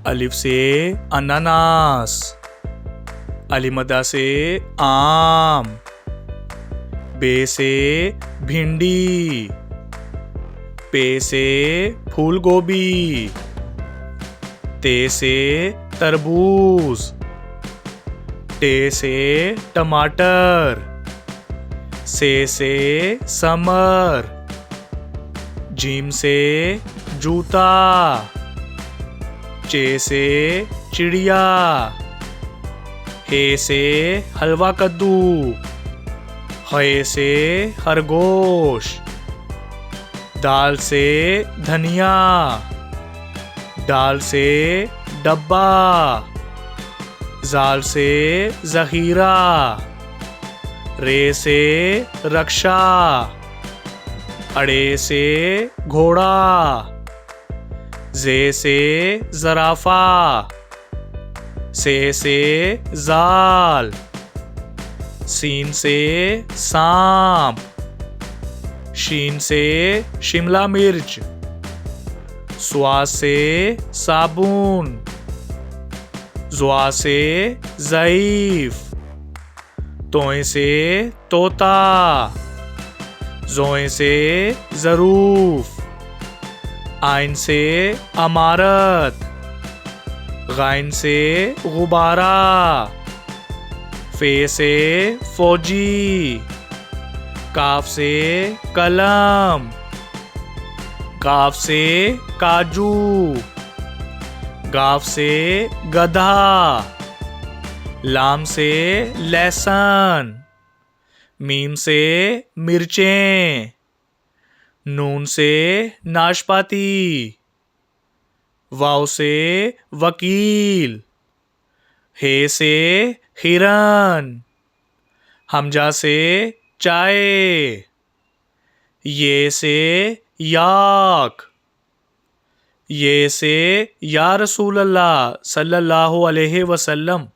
अलिफ से अनानास, अलिमदा से आम, बे से भिंडी, पे से फूल गोभी, ते से तरबूज, टे से टमाटर, से समर, जीम से जूता, चे से चिड़िया, हे से हलवा कद्दू, हे से खरगोश, दाल से धनिया, डाल से डब्बा, जाल से जहीरा, रे से रक्षा, अड़े से घोड़ा, जे से जराफा, से जाल, सीन से सांप, शीन से शिमला मिर्च, स्वा से साबुन, ज़्वा से ज़ईफ, तोए से तोता, ज़ोए से ज़रूफ, आइन से अमारत, गाइन से गुब्बारा, फे से फौजी, काफ से कलम, काफ से काजू, गाफ से गधा, लाम से लहसुन, मीम से मिर्चें, नून से नाशपाती, वाव से वकील, हे से हिरन, हमजा से चाय, ये से याक, ये से या रसूल अल्लाह सल्लल्लाहु अलैहि वसल्लम।